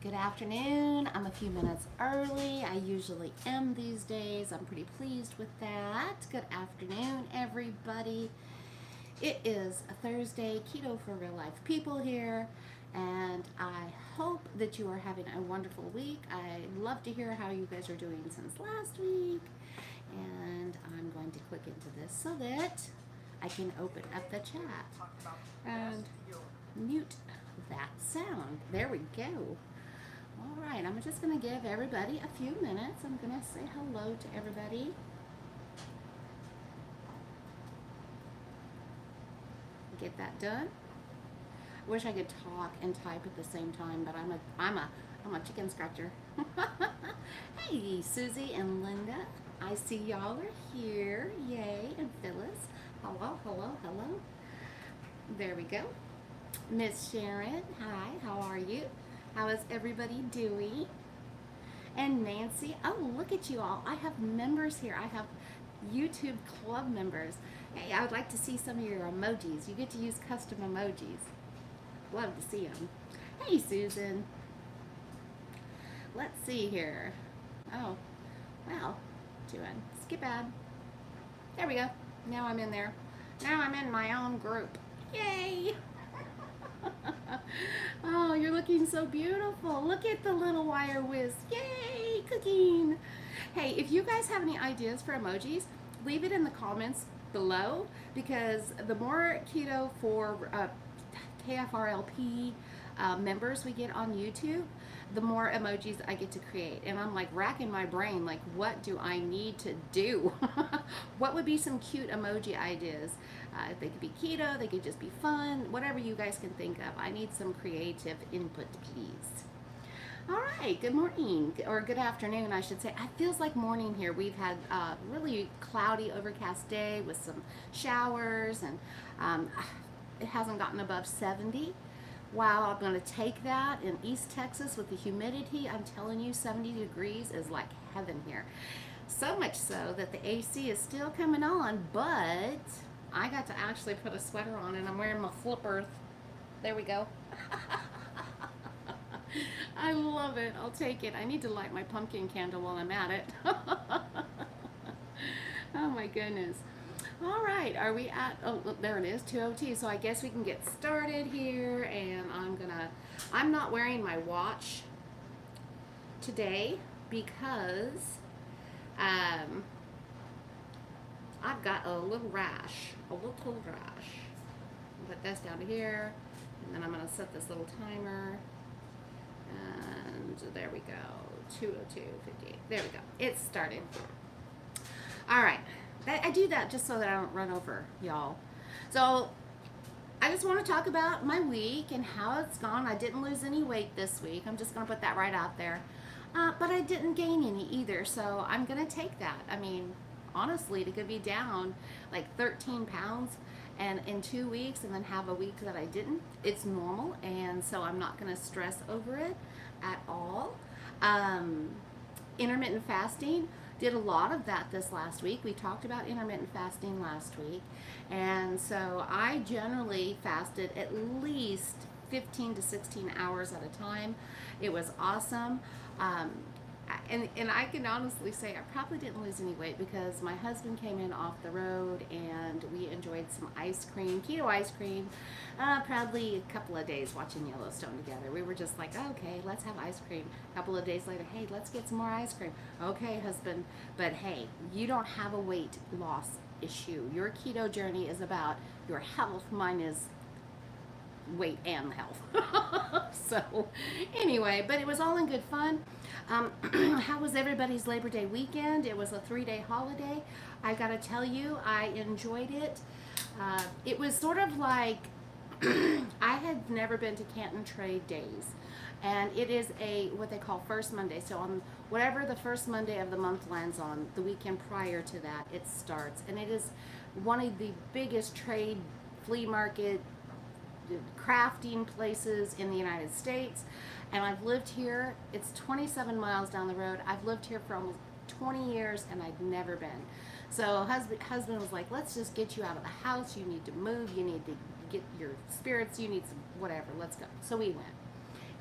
Good afternoon. I'm a few minutes early. I usually am these days. I'm pretty pleased with that. Good afternoon, everybody. It is a Thursday, Keto for Real Life People here, and I hope that you are having a wonderful week. I love to hear how you guys are doing since last week, and I'm going to click into this so that I can open up the chat and mute that sound. There we go. All right, I'm just going to give everybody a few minutes. I'm going to say hello to everybody. Get that done. I wish I could talk and type at the same time, but I'm a chicken scratcher. Hey, Susie and Linda. I see y'all are here. Yay, and Phyllis. Hello, hello, hello. There we go. Miss Sharon, hi, how are you? How is everybody doing? And Nancy, oh, look at you all. I have members here. I have YouTube club members. Hey, I would like to see some of your emojis. You get to use custom emojis. Love to see them. Hey, Susan. Let's see here. Oh, well, doing skip ad. There we go. Now I'm in there. Now I'm in my own group. Yay! Oh, you're looking so beautiful. Look at the little wire whiz. Yay, cooking. Hey, if you guys have any ideas for emojis, leave it in the comments below, because the more Keto for KFRLP members we get on YouTube, the more emojis I get to create. And I'm like racking my brain, like, what do I need to do? What would be some cute emoji ideas? They could be keto, they could just be fun, whatever you guys can think of. I need some creative input, please. All right, good morning, or good afternoon, I should say. It feels like morning here. We've had a really cloudy, overcast day with some showers, and it hasn't gotten above 70. Wow, I'm going to take that in East Texas with the humidity. I'm telling you, 70 degrees is like heaven here. So much so that the AC is still coming on, but I got to actually put a sweater on, and I'm wearing my flippers. There we go. I love it. I'll take it. I need to light my pumpkin candle while I'm at it. Oh my goodness. All right, are we at, oh, look, there it is, 2:02. So I guess we can get started here, and I'm not wearing my watch today because I've got a little rash. Put this down here, and then I'm going to set this little timer, and there we go, 2:02:58. There we go. It's started. All right. I do that just so that I don't run over y'all. So I just want to talk about my week and how it's gone. I didn't lose any weight this week. I'm just going to put that right out there. But I didn't gain any either. So I'm going to take that. I mean, honestly, to be down like 13 pounds and in 2 weeks and then have a week that I didn't, it's normal. And so I'm not going to stress over it at all. Intermittent fasting. Did a lot of that this last week. We talked about intermittent fasting last week. And so I generally fasted at least 15 to 16 hours at a time. It was awesome. And I can honestly say I probably didn't lose any weight because my husband came in off the road and we enjoyed some ice cream, keto ice cream, probably a couple of days watching Yellowstone together. We were just like, okay, let's have ice cream. A couple of days later, hey, let's get some more ice cream. Okay, husband, but hey, you don't have a weight loss issue. Your keto journey is about your health. Mine is weight and health. So anyway, but it was all in good fun. How was everybody's Labor Day weekend? It was a 3-day holiday. I gotta tell you, I enjoyed it. It was sort of like I had never been to Canton Trade Days, and it is what they call First Monday. So on whatever the first Monday of the month lands on, the weekend prior to that, it starts, and it is one of the biggest trade flea market crafting places in the United States. And I've lived here, it's 27 miles down the road. I've lived here for almost 20 years and I've never been. So husband was like, let's just get you out of the house. You need to move, you need to get your spirits, you need some whatever, let's go. So we went.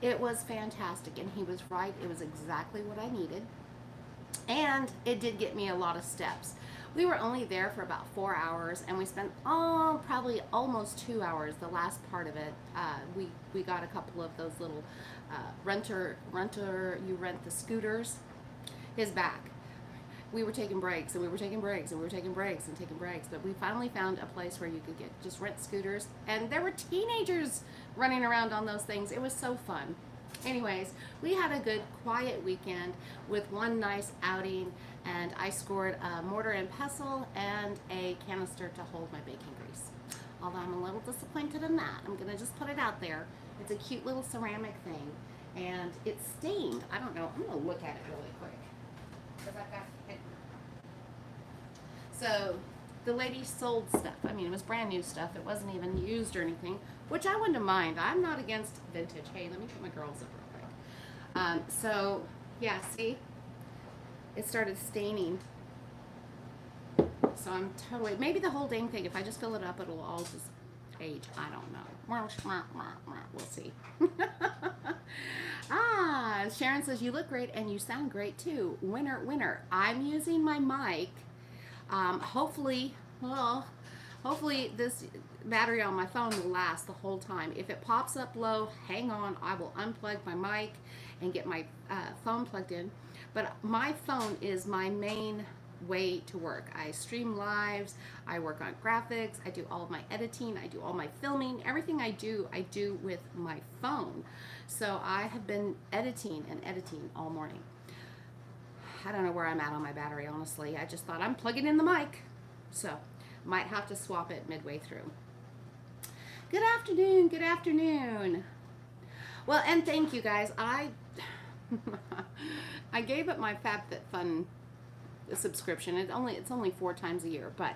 It was fantastic, and he was right. It was exactly what I needed, and it did get me a lot of steps. We were only there for about 4 hours, and we spent probably almost 2 hours. The last part of it, we got a couple of those little renter. You rent the scooters. His back. We were taking breaks, and we were taking breaks, and we were taking breaks and taking breaks. But we finally found a place where you could just rent scooters, and there were teenagers running around on those things. It was so fun. Anyways, we had a good quiet weekend with one nice outing, and I scored a mortar and pestle and a canister to hold my baking grease. Although I'm a little disappointed in that. I'm gonna just put it out there. It's a cute little ceramic thing, and it's stained. I don't know. I'm gonna look at it really quick. So the lady sold stuff. I mean, it was brand new stuff. It wasn't even used or anything, which I wouldn't mind. I'm not against vintage. Hey, let me put my girls up real quick. So yeah, see, it started staining. So I'm totally, maybe the whole dang thing, if I just fill it up, it'll all just age. I don't know. We'll see. Sharon says, you look great and you sound great too. Winner, winner. I'm using my mic. Hopefully this battery on my phone will last the whole time. If it pops up low, hang on. I will unplug my mic and get my phone plugged in. But my phone is my main way to work. I stream lives, I work on graphics, I do all of my editing, I do all my filming. Everything I do with my phone. So I have been editing all morning. I don't know where I'm at on my battery, honestly. I just thought I'm plugging in the mic. So might have to swap it midway through. Good afternoon, good afternoon. Well, and thank you guys. I gave up my FabFitFun subscription. It's only 4 times a year, but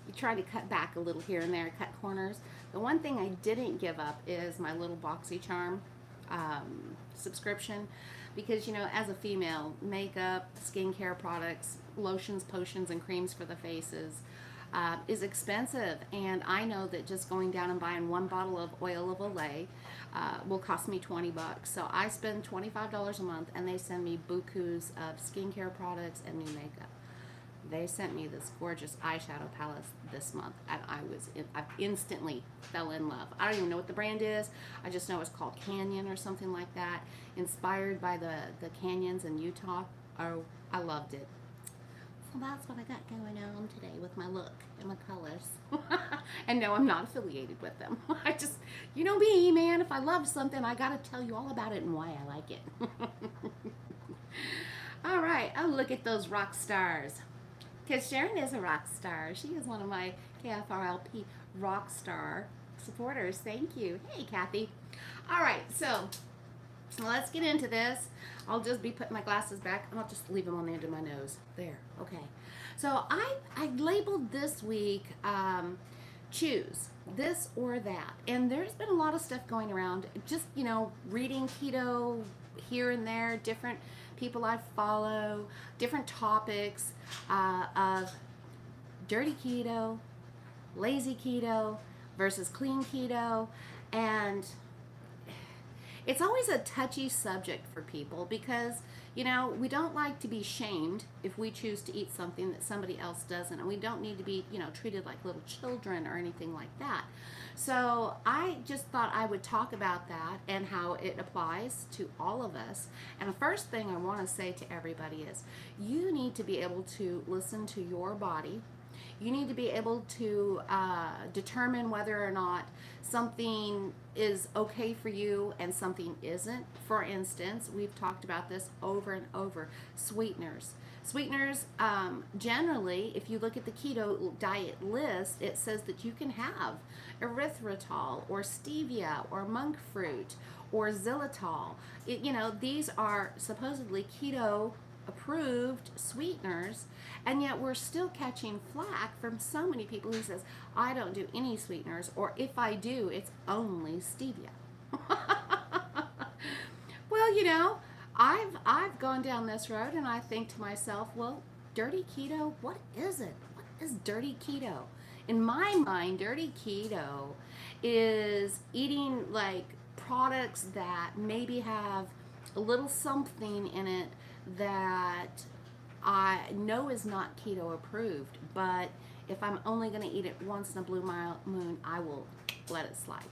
you try to cut back a little here and there, cut corners. The one thing I didn't give up is my little BoxyCharm subscription, because you know, as a female, makeup, skincare products, lotions, potions, and creams for the faces is expensive, and I know that just going down and buying one bottle of oil of Olay will cost me $20. So I spend $25 a month, and they send me bukus of skincare products and new makeup. They sent me this gorgeous eyeshadow palette this month, and I instantly fell in love. I don't even know what the brand is. I just know it's called Canyon or something like that, inspired by the canyons in Utah. Oh, I loved it. So that's what I got going on today with my look and my colors. And no, I'm not affiliated with them. I just, you know me, man, if I love something, I gotta tell you all about it and why I like it. All right, oh, look at those rock stars. Because Sharon is a rock star. She is one of my KFRLP rock star supporters. Thank you. Hey, Kathy. All right, so let's get into this. I'll just be putting my glasses back, and I'll just leave them on the end of my nose. There, okay. So I labeled this week, choose this or that. And there's been a lot of stuff going around. Just, you know, reading keto here and there, different people I follow, different topics of dirty keto, lazy keto versus clean keto, and it's always a touchy subject for people because, you know, we don't like to be shamed if we choose to eat something that somebody else doesn't, and we don't need to be, you know, treated like little children or anything like that. So I just thought I would talk about that and how it applies to all of us. And the first thing I want to say to everybody is you need to be able to listen to your body. You need to be able to determine whether or not something is okay for you and something isn't. For instance, we've talked about this over and over. Sweeteners. Sweeteners, generally, if you look at the keto diet list, it says that you can have erythritol or stevia or monk fruit or xylitol. You know, these are supposedly keto approved sweeteners, and yet we're still catching flack from so many people who says, I don't do any sweeteners, or if I do, it's only stevia. Well, you know, I've gone down this road, and I think to myself, well, dirty keto, what is it? What is dirty keto? In my mind, dirty keto is eating like products that maybe have a little something in it that I know is not keto approved, but if I'm only going to eat it once in a blue moon, I will let it slide.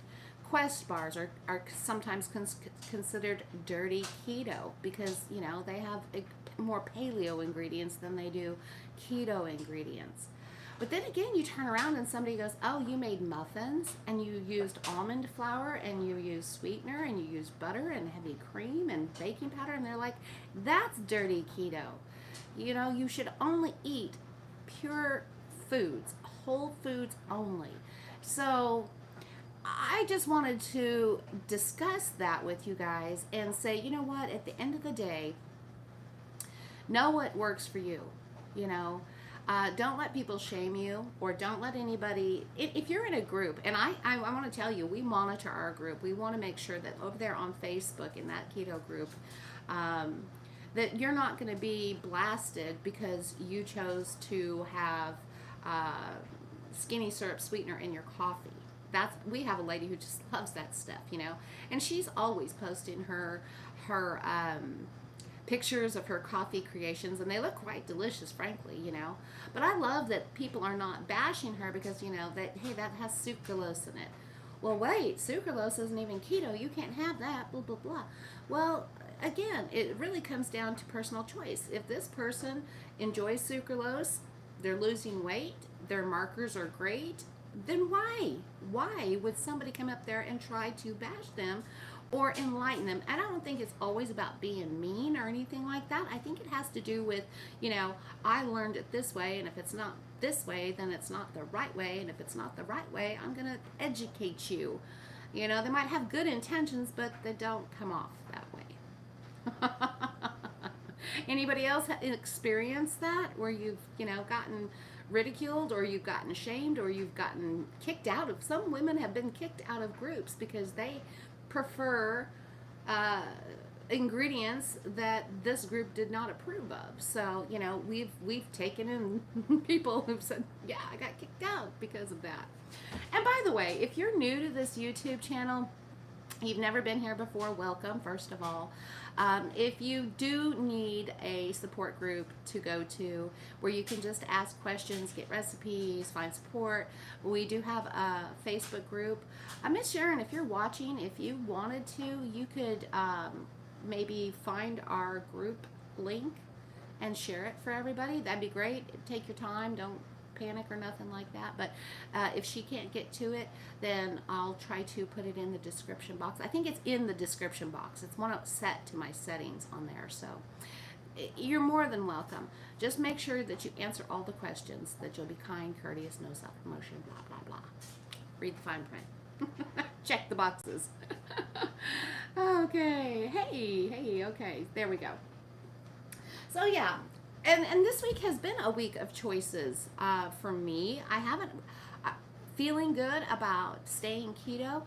Quest bars are sometimes considered dirty keto because, you know, they have more paleo ingredients than they do keto ingredients. But then again, you turn around and somebody goes, oh, you made muffins and you used almond flour and you used sweetener and you used butter and heavy cream and baking powder. And they're like, that's dirty keto. You know, you should only eat pure foods, whole foods only. So I just wanted to discuss that with you guys and say, you know what, at the end of the day, know what works for you, you know. Don't let people shame you, or don't let anybody, if you're in a group, and I want to tell you, we monitor our group. We want to make sure that over there on Facebook in that keto group, that you're not going to be blasted because you chose to have skinny syrup sweetener in your coffee. We have a lady who just loves that stuff, you know, and she's always posting her pictures of her coffee creations, and they look quite delicious, frankly, you know. But I love that people are not bashing her because, you know, that, hey, that has sucralose in it. Well, wait, sucralose isn't even keto. You can't have that, blah, blah, blah. Well, again, it really comes down to personal choice. If this person enjoys sucralose, they're losing weight, their markers are great, then why? Why would somebody come up there and try to bash them or enlighten them? And I don't think it's always about being mean or anything like that. I think it has to do with, you know, I learned it this way, and if it's not this way, then it's not the right way, and if it's not the right way, I'm going to educate you. You know, they might have good intentions, but they don't come off that way. Anybody else experienced that, where you've, you know, gotten ridiculed, or you've gotten shamed, or you've gotten kicked out of? Some women have been kicked out of groups because they prefer ingredients that this group did not approve of. So, you know, we've taken in people who've said, yeah, I got kicked out because of that. And by the way, if you're new to this YouTube channel, you've never been here before, welcome, first of all. If you do need a support group to go to where you can just ask questions, get recipes, find support, we do have a Facebook group. Miss Sharon, if you're watching, if you wanted to, you could maybe find our group link and share it for everybody. That'd be great. Take your time. Don't panic or nothing like that. But if she can't get to it, then I'll try to put it in the description box. I think it's in the description box. It's one set to my settings on there. So you're more than welcome. Just make sure that you answer all the questions, that you'll be kind, courteous, no self-promotion, blah, blah, blah. Read the fine print. Check the boxes. Okay. Hey, okay. There we go. So yeah. And this week has been a week of choices for me. I haven't feeling good about staying keto.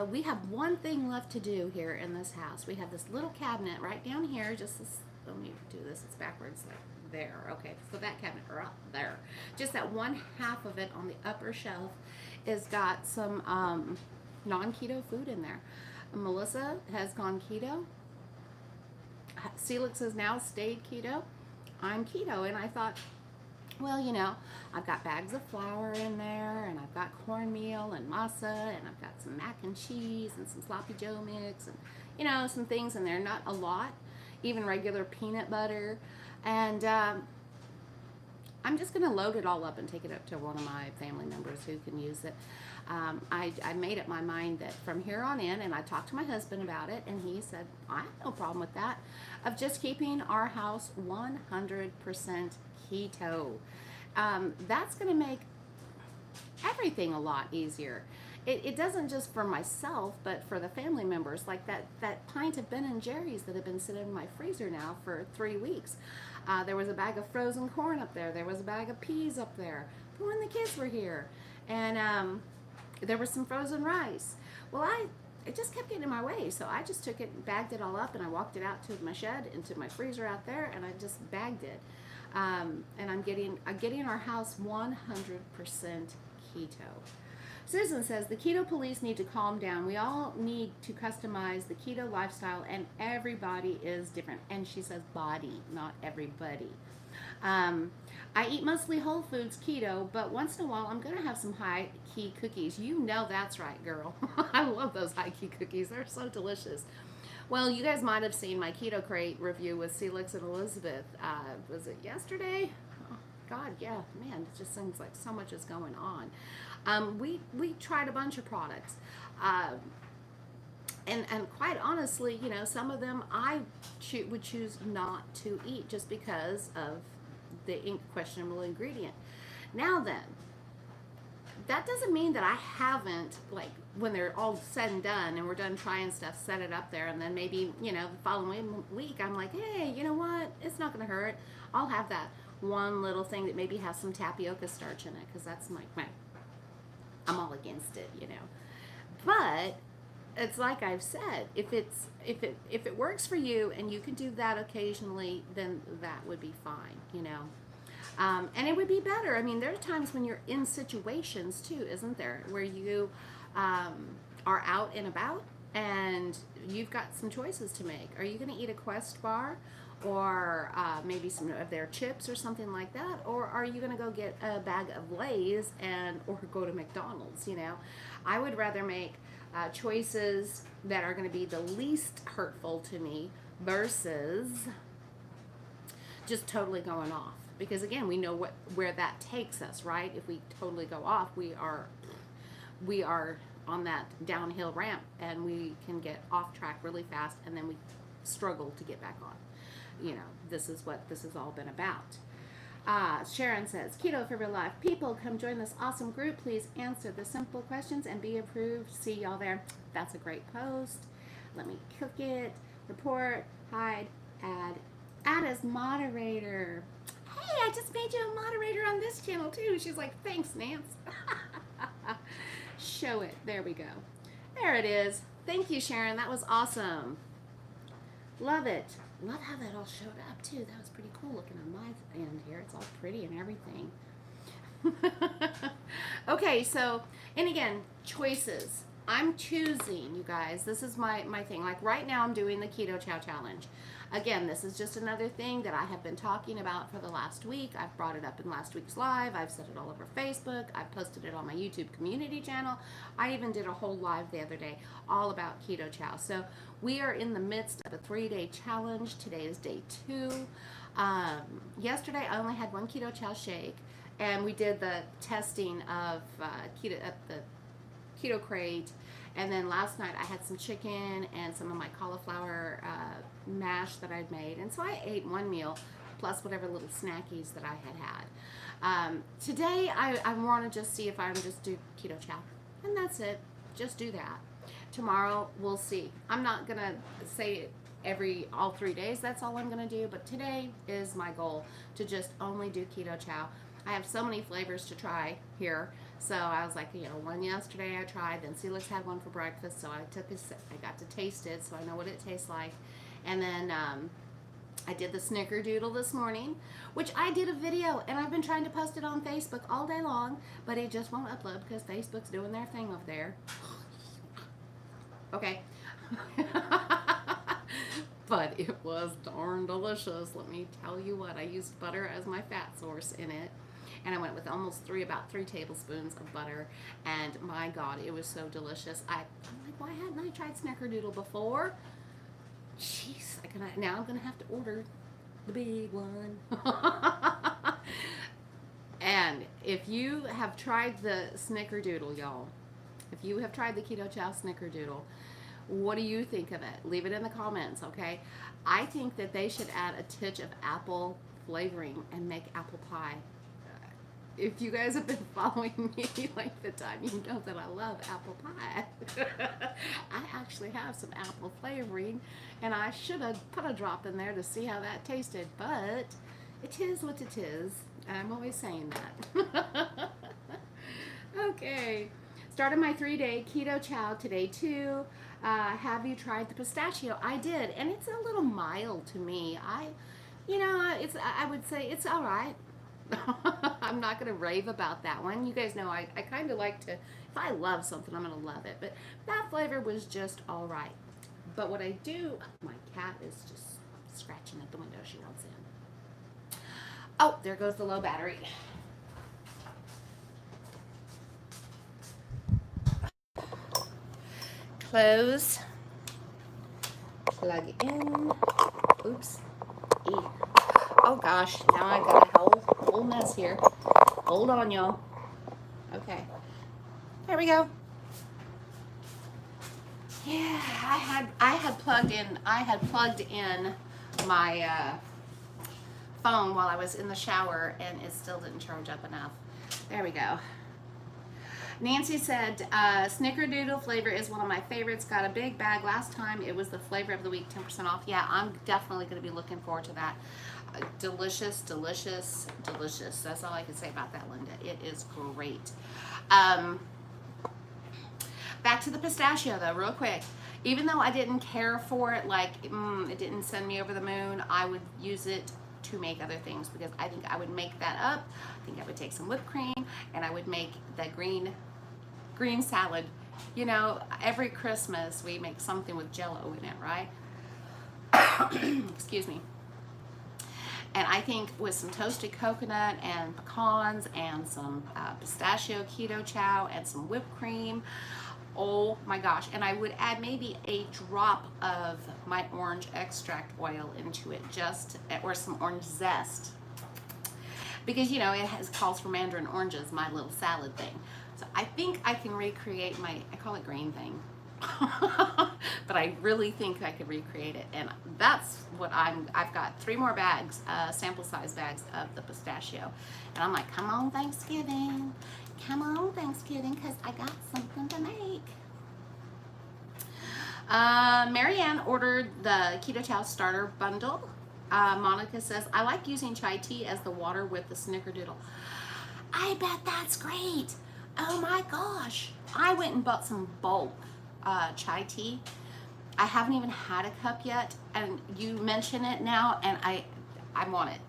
We have one thing left to do here in this house. We have this little cabinet right down here. Just this, let me do this. It's backwards like there. Okay, so that cabinet right there. Just that one half of it on the upper shelf is got some non-keto food in there. Melissa has gone keto. Celix has now stayed keto. I'm keto, and I thought, well, you know, I've got bags of flour in there, and I've got cornmeal and masa, and I've got some mac and cheese and some sloppy joe mix, and, you know, some things in there. Not a lot, even regular peanut butter, and I'm just going to load it all up and take it up to one of my family members who can use it. I made up my mind that from here on in, and I talked to my husband about it, and he said, I have no problem with that, of just keeping our house 100% keto. That's going to make everything a lot easier. It doesn't just for myself, but for the family members, like that pint of Ben & Jerry's that have been sitting in my freezer now for 3 weeks. There was a bag of frozen corn up there. There was a bag of peas up there when the kids were here. And there was some frozen rice. Well, it just kept getting in my way, so I just took it, bagged it all up, and I walked it out to my shed, into my freezer out there, and I just bagged it. And I'm getting our house 100% keto. Susan says, the keto police need to calm down. We all need to customize the keto lifestyle, and everybody is different. And she says body, not everybody. I eat mostly whole foods keto, but once in a while I'm going to have some high key cookies. You know that's right, girl. I love those high key cookies. They're so delicious. Well, you guys might have seen my Keto Crate review with Celix and Elizabeth. Was it yesterday? Oh, God, yeah, man, it just seems like so much is going on. We tried a bunch of products. And quite honestly, you know, some of them I would choose not to eat just because of the questionable ingredient. Now then, that doesn't mean that I haven't, like, when they're all said and done and we're done trying stuff, set it up there, and then maybe, you know, the following week I'm like, hey, you know what, it's not going to hurt. I'll have that one little thing that maybe has some tapioca starch in it, because that's I'm all against it, you know. But it's like I've said, if it works for you and you can do that occasionally, then that would be fine, you know. And it would be better. I mean, there are times when you're in situations too, isn't there, where you are out and about and you've got some choices to make. Are you going to eat a Quest bar, or maybe some of their chips or something like that, or are you going to go get a bag of Lay's or go to McDonald's? You know, I would rather make choices that are going to be the least hurtful to me versus just totally going off. Because again, we know where that takes us, right? If we totally go off, we are on that downhill ramp, and we can get off track really fast, and then we struggle to get back on. You know, this is what this has all been about. Sharon says, Keto for real life. People, come join this awesome group. Please answer the simple questions and be approved. See y'all there. That's a great post. Let me cook it. Report, hide, add as moderator. Hey, I just made you a moderator on this channel too. She's like, thanks, Nance. Show it. There we go. There it is. Thank you, Sharon. That was awesome. Love it. Love how that all showed up too. That was pretty cool looking on my end here. It's all pretty and everything. Okay, so, and again, choices. I'm choosing, you guys. This is my thing. Like right now I'm doing the Keto Chow Challenge. Again, this is just another thing that I have been talking about for the last week. I've brought it up in last week's live. I've said it all over Facebook. I've posted it on my YouTube community channel. I even did a whole live the other day all about Keto Chow. So we are in the midst of a 3-day challenge. Today is day 2. Yesterday I only had one Keto Chow shake, and we did the testing of keto at the Keto Crate. And then last night I had some chicken and some of my cauliflower mash that I'd made. And so I ate one meal plus whatever little snackies that I had. Today I want to just see if I can just do Keto Chow. And that's it. Just do that. Tomorrow we'll see. I'm not going to say it all 3 days. That's all I'm going to do. But today is my goal, to just only do Keto Chow. I have so many flavors to try here. So I was like, you know, one yesterday I tried, then Celix had one for breakfast, so I got to taste it, so I know what it tastes like. And then I did the snickerdoodle this morning, which I did a video, and I've been trying to post it on Facebook all day long, but it just won't upload because Facebook's doing their thing over there. Okay. But it was darn delicious. Let me tell you what, I used butter as my fat source in it. And I went with about 3 tablespoons of butter. And my God, it was so delicious. I'm like, why hadn't I tried snickerdoodle before? Jeez, now I'm going to have to order the big one. And if you have tried the snickerdoodle, y'all, if you have tried the Keto Chow snickerdoodle, what do you think of it? Leave it in the comments, okay? I think that they should add a touch of apple flavoring and make apple pie. If you guys have been following me like the time, you know that I love apple pie. I actually have some apple flavoring, and I should have put a drop in there to see how that tasted, but it is what it is. I'm always saying that. Okay. Started my 3-day Keto Chow today too. Have you tried the pistachio? I did, and it's a little mild to me. I would say it's all right. I'm not going to rave about that one. You guys know I kind of like to, if I love something, I'm going to love it. But that flavor was just all right. But what I do, my cat is just scratching at the window. She wants in. Oh, there goes the low battery. Close. Plug in. Oops. E. Oh gosh, now I got a whole mess here. Hold on, y'all. Okay. There we go. Yeah, I had plugged in my phone while I was in the shower, and it still didn't charge up enough. There we go. Nancy said, Snickerdoodle flavor is one of my favorites. Got a big bag last time. It was the flavor of the week, 10% off. Yeah, I'm definitely going to be looking forward to that. Delicious, delicious, delicious. That's all I can say about that, Linda. It is great. Back to the pistachio, though, real quick. Even though I didn't care for it, like, it didn't send me over the moon, I would use it to make other things, because I think I would make that up. I think I would take some whipped cream, and I would make the green salad. You know, every Christmas we make something with Jell-O in it, right? Excuse me. And I think with some toasted coconut and pecans and some pistachio keto chow and some whipped cream, oh my gosh. And I would add maybe a drop of my orange extract oil into it, or some orange zest, because, you know, it calls for mandarin oranges, my little salad thing. So I think I can recreate I call it green thing. But I really think I could recreate it, and that's what I've got 3 more bags, sample size bags of the pistachio, and I'm like, come on Thanksgiving, because I got something to make. Marianne ordered the Keto Chow starter bundle. Monica says, I like using chai tea as the water with the Snickerdoodle. I bet that's great. Oh my gosh. I went and bought some bulk chai tea. I haven't even had a cup yet, and you mention it now, and I want it.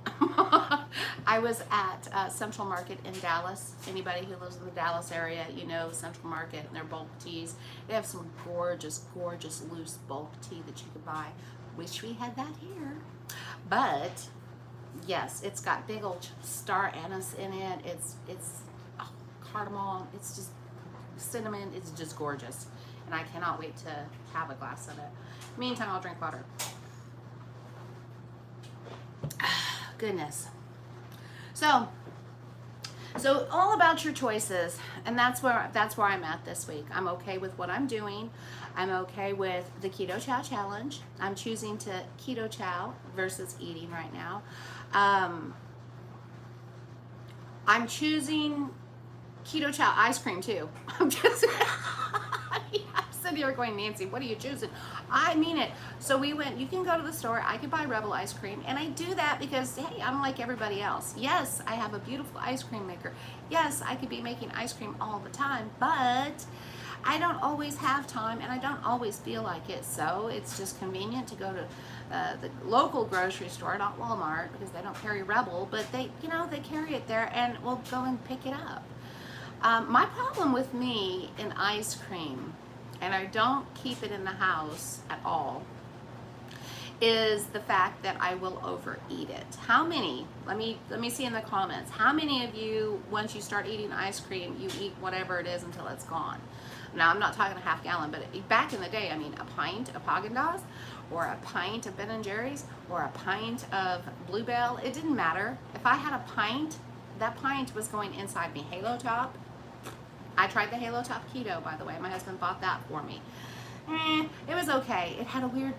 I was at Central Market in Dallas. Anybody who lives in the Dallas area, you know Central Market and their bulk teas. They have some gorgeous, gorgeous loose bulk tea that you could buy. Wish we had that here. But yes, it's got big old star anise in it. It's cardamom. It's just cinnamon. It's just gorgeous. And I cannot wait to have a glass of it. Meantime, I'll drink water. Goodness. So all about your choices, and that's where I'm at this week. I'm okay with what I'm doing. I'm okay with the Keto Chow challenge. I'm choosing to Keto Chow versus eating right now. I'm choosing Keto Chow ice cream too. I'm just I'm sitting here going, Nancy, what are you choosing? I mean it. So we went, you can go to the store, I could buy Rebel ice cream, and I do that because, hey, I'm like everybody else. Yes, I have a beautiful ice cream maker. Yes, I could be making ice cream all the time, but I don't always have time, and I don't always feel like it, so it's just convenient to go to the local grocery store, not Walmart, because they don't carry Rebel, but they carry it there, and we'll go and pick it up. My problem with me in ice cream, and I don't keep it in the house at all, is the fact that I will overeat it. How many, let me see in the comments, how many of you, once you start eating ice cream, you eat whatever it is until it's gone? Now, I'm not talking a half gallon, but back in the day, I mean, a pint of Haagen-Dazs, or a pint of Ben & Jerry's, or a pint of Bluebell, it didn't matter. If I had a pint, that pint was going inside me. Halo Top, I tried the Halo Top Keto, by the way. My husband bought that for me. It was okay. It had a weird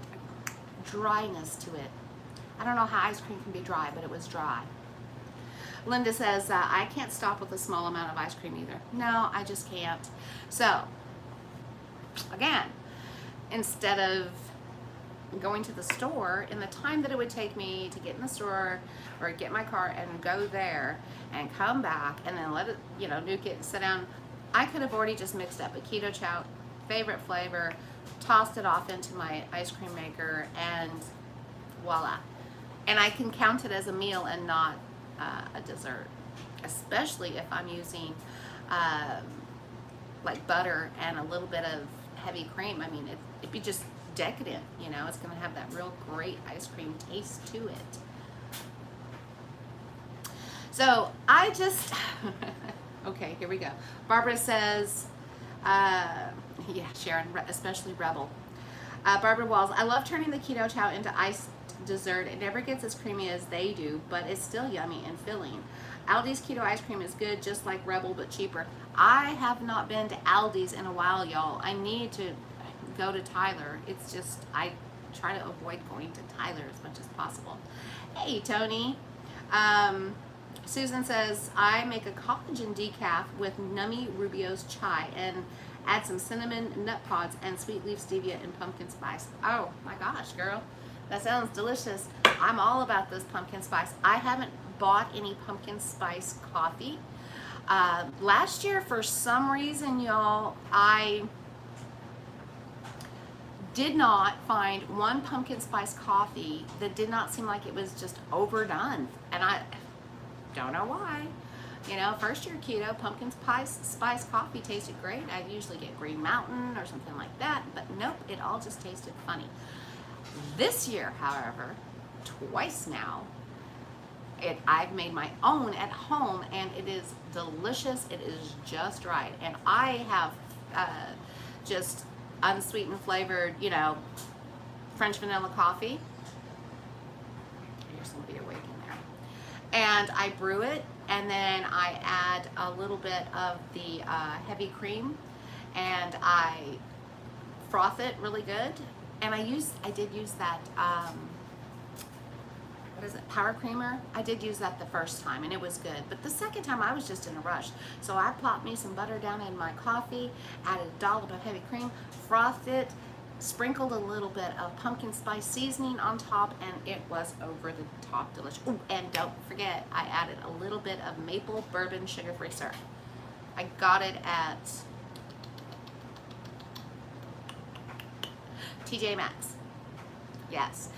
dryness to it. I don't know how ice cream can be dry, but it was dry. Linda says, I can't stop with a small amount of ice cream either. No, I just can't. So, again, instead of going to the store, in the time that it would take me to get in the store or get my car and go there and come back and then let it, nuke it and sit down, I could have already just mixed up a Keto Chow, favorite flavor, tossed it off into my ice cream maker, and voila. And I can count it as a meal and not a dessert, especially if I'm using um, like butter and a little bit of heavy cream. I mean, it'd be just decadent, you know. It's going to have that real great ice cream taste to it. So I just, okay, here we go. Barbara says, yeah, Sharon, especially Rebel. Barbara Walls, I love turning the keto chow into iced dessert. It never gets as creamy as they do, but it's still yummy and filling. Aldi's keto ice cream is good, just like Rebel, but cheaper. I have not been to Aldi's in a while, y'all. I need to go to Tyler. It's just, I try to avoid going to Tyler as much as possible. Hey, Tony. Susan says, I make a collagen decaf with Nummy Rubio's chai and add some cinnamon, nut pods, and sweet leaf stevia and pumpkin spice. Oh my gosh, girl. That sounds delicious. I'm all about this pumpkin spice. I haven't bought any pumpkin spice coffee. Last year, for some reason, y'all, I did not find one pumpkin spice coffee that did not seem like it was just overdone. And I don't know why. You know, first year keto, pumpkin spice coffee tasted great. I usually get Green Mountain or something like that, but nope, it all just tasted funny. This year, however, twice now, I've made my own at home, and it is delicious. It is just right. And I have just unsweetened flavored, you know, French vanilla coffee. Here's somebody awake in there. And I brew it, and then I add a little bit of the heavy cream, and I froth it really good. And I did use that, what is it, power creamer? I did use that the first time, and it was good. But the second time, I was just in a rush. So I plopped me some butter down in my coffee, added a dollop of heavy cream, frothed it, sprinkled a little bit of pumpkin spice seasoning on top, and it was over the top delicious. Ooh, and don't forget, I added a little bit of maple bourbon sugar-free syrup. I got it at TJ Maxx. Yes.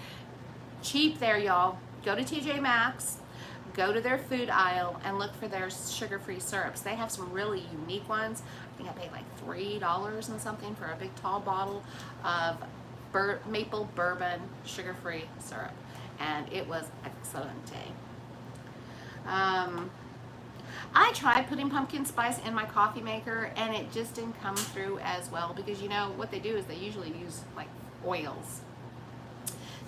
Cheap there, y'all. Go to TJ Maxx, go to their food aisle, and look for their sugar-free syrups. They have some really unique ones. I think I paid like $3 and something for a big tall bottle of maple bourbon sugar-free syrup, and it was excellent. I tried putting pumpkin spice in my coffee maker, and it just didn't come through as well, because you know what they do is they usually use like oils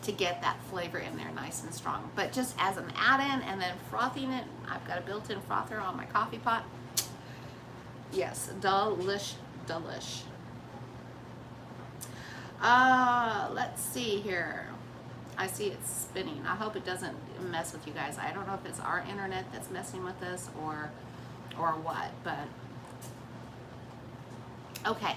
to get that flavor in there nice and strong. But just as an add-in and then frothing it, I've got a built-in frother on my coffee pot. Yes, delish. Let's see here. I see it's spinning. I hope it doesn't mess with you guys. I don't know if it's our internet that's messing with us or what, but okay.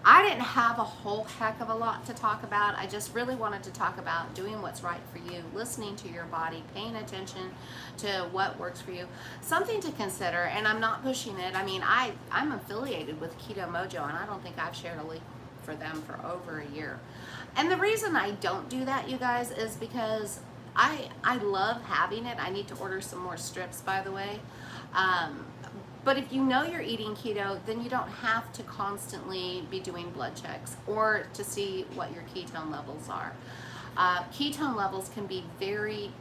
I didn't have a whole heck of a lot to talk about. I just really wanted to talk about doing what's right for you, listening to your body, paying attention to what works for you. Something to consider, and I'm not pushing it. I mean, I'm affiliated with Keto Mojo, and I don't think I've shared a link for them for over a year. And the reason I don't do that, you guys, is because I love having it. I need to order some more strips, by the way. But if you know you're eating keto, then you don't have to constantly be doing blood checks or to see what your ketone levels are. Ketone levels can be very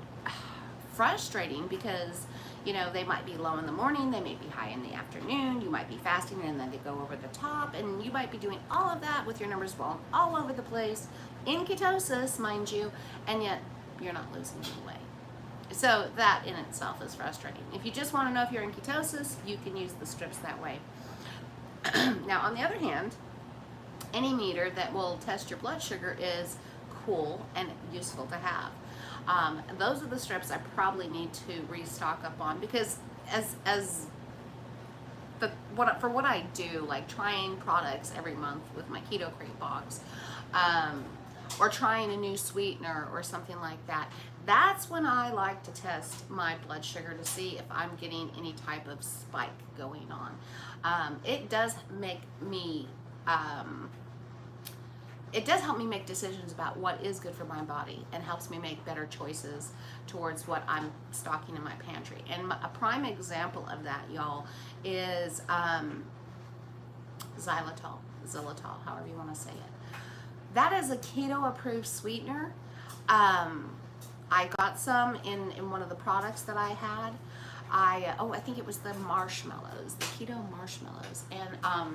frustrating because, you know, they might be low in the morning, they may be high in the afternoon, you might be fasting and then they go over the top, and you might be doing all of that with your numbers all over the place, in ketosis, mind you, and yet you're not losing any weight. So that in itself is frustrating. If you just want to know if you're in ketosis, you can use the strips that way. Now, on the other hand, any meter that will test your blood sugar is cool and useful to have. Those are the strips I probably need to restock up on, because for what I do, like trying products every month with my Keto Crate box, or trying a new sweetener or something like that, that's when I like to test my blood sugar to see if I'm getting any type of spike going on. It does make me, it does help me make decisions about what is good for my body and helps me make better choices towards what I'm stocking in my pantry. And a prime example of that, y'all, is xylitol, however you want to say it. That is a keto approved sweetener. I got some in one of the products that I had. I think it was the marshmallows, the keto marshmallows. And oh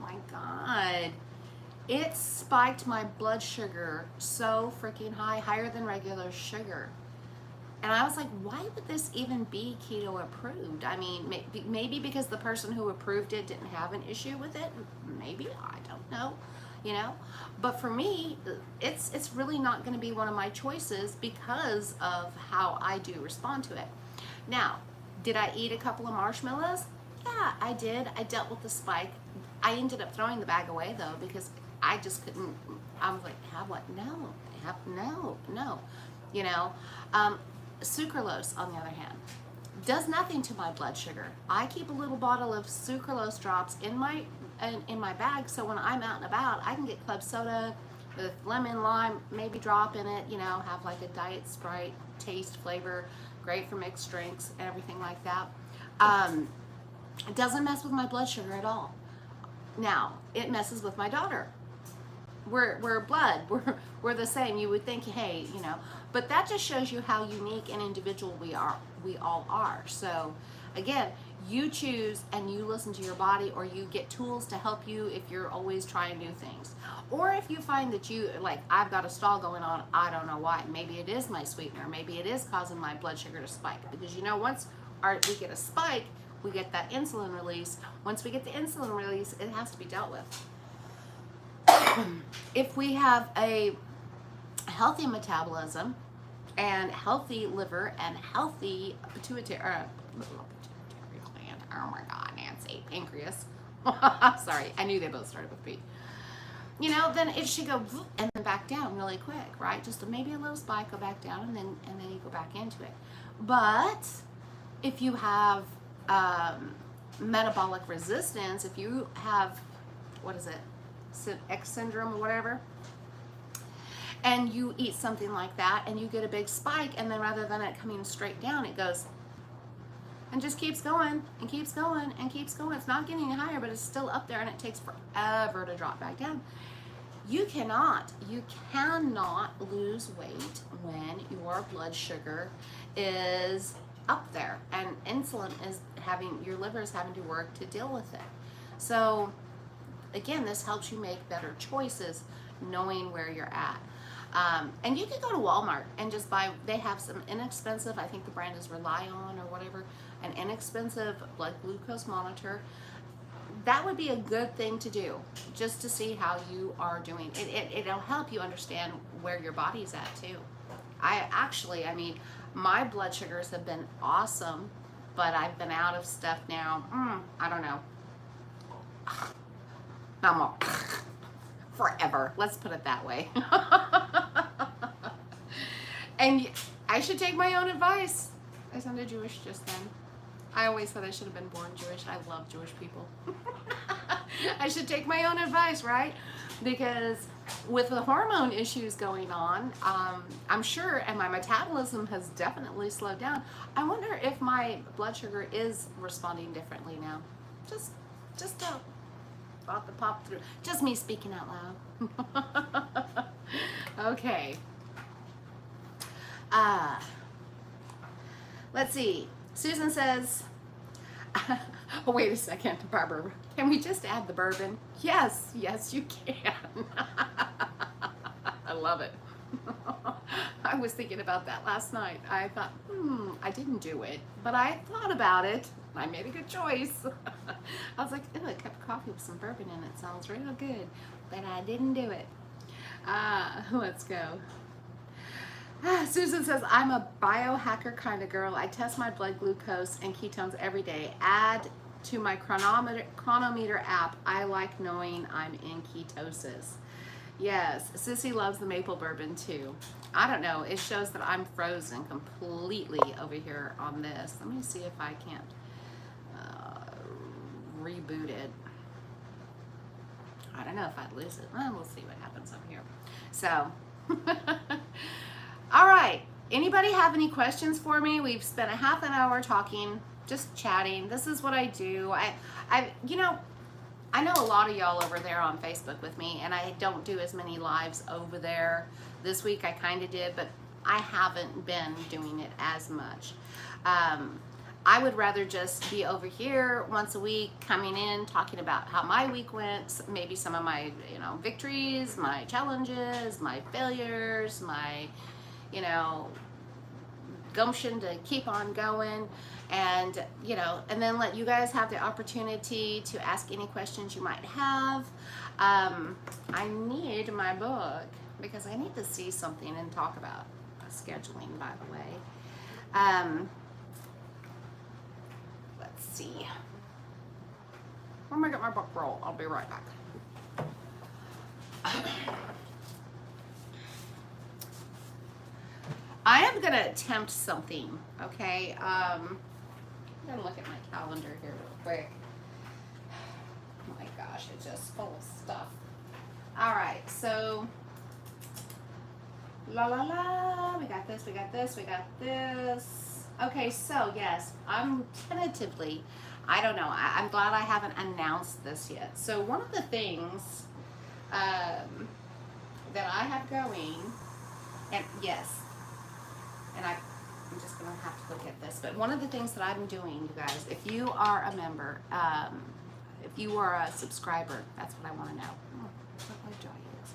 my God, it spiked my blood sugar so freaking high, higher than regular sugar. And I was like, why would this even be keto approved? I mean, maybe because the person who approved it didn't have an issue with it. Maybe, I don't know, you know. But for me, it's really not going to be one of my choices because of how I do respond to it. Now, did I eat a couple of marshmallows? Yeah, I did. I dealt with the spike. I ended up throwing the bag away though because I just couldn't. I was like, have what? No, no. You know, sucralose on the other hand does nothing to my blood sugar. I keep a little bottle of sucralose drops in my bag, so when I'm out and about, I can get club soda with lemon, lime, maybe drop in it. You know, have like a diet Sprite taste flavor. Great for mixed drinks and everything like that. It doesn't mess with my blood sugar at all. Now, it messes with my daughter. We're blood. We're the same. You would think, hey, you know, but that just shows you how unique and individual we all are. So, again, you choose and you listen to your body, or you get tools to help you if you're always trying new things. Or if you find that you, like, I've got a stall going on, I don't know why. Maybe it is my sweetener. Maybe it is causing my blood sugar to spike. Because, you know, once we get a spike, we get that insulin release. Once we get the insulin release, it has to be dealt with. If we have a healthy metabolism and healthy liver and healthy pituitary gland, oh my God, Nancy, pancreas. Sorry, I knew they both started with P. You know, then it should go and then back down really quick, right? Just maybe a little spike, go back down, and then you go back into it. But if you have metabolic resistance, if you have, what is it, X syndrome or whatever, and you eat something like that and you get a big spike, and then rather than it coming straight down, it goes and just keeps going and keeps going and keeps going. It's not getting higher, but it's still up there, and it takes forever to drop back down. You cannot lose weight when your blood sugar is up there and insulin is your liver is having to work to deal with it. So again, this helps you make better choices knowing where you're at. And you can go to Walmart and just buy, they have some inexpensive, I think the brand is Rely On or whatever, an inexpensive blood glucose monitor. That would be a good thing to do, just to see how you are doing. It'll help you understand where your body's at too. I mean, my blood sugars have been awesome, but I've been out of stuff now, I don't know. Forever. Let's put it that way. And I should take my own advice. I sounded Jewish just then. I always thought I should have been born Jewish. I love Jewish people. I should take my own advice, right? Because with the hormone issues going on, I'm sure, and my metabolism has definitely slowed down. I wonder if my blood sugar is responding differently now. Just thought to pop through. Just me speaking out loud. Okay. Let's see. Susan says, oh, wait a second, Barbara. Can we just add the bourbon? Yes, you can. I love it. I was thinking about that last night. I thought, I didn't do it, but I thought about it. I made a good choice. I was like, oh, a cup of coffee with some bourbon in it sounds real good, but I didn't do it. Let's go. Susan says, I'm a biohacker kind of girl. I test my blood glucose and ketones every day. Add to my chronometer app. I like knowing I'm in ketosis. Yes, Sissy loves the maple bourbon too. I don't know. It shows that I'm frozen completely over here on this. Let me see if I can't reboot it. I don't know if I'd lose it. Well, we'll see what happens up here. So, all right. Anybody have any questions for me? We've spent a half an hour talking, just chatting. This is what I do. I know a lot of y'all over there on Facebook with me, and I don't do as many lives over there. This week I kind of did, but I haven't been doing it as much. I would rather just be over here once a week, coming in, talking about how my week went, maybe some of my, victories, my challenges, my failures, my, gumption to keep on going, and and then let you guys have the opportunity to ask any questions you might have. I need my book because I need to see something and talk about scheduling, by the way. Let's see. When I get my book roll, I'll be right back. I am going to attempt something, okay? I'm going to look at my calendar here real quick. Oh my gosh, it's just full of stuff. All right, so, la la la, we got this, we got this, we got this. Okay, so yes, I'm tentatively, I don't know, I'm glad I haven't announced this yet. So one of the things that I have going, and yes, and I'm just going to have to look at this, but one of the things that I'm doing, you guys, if you are a member, if you are a subscriber, that's what I want to know. What do I use?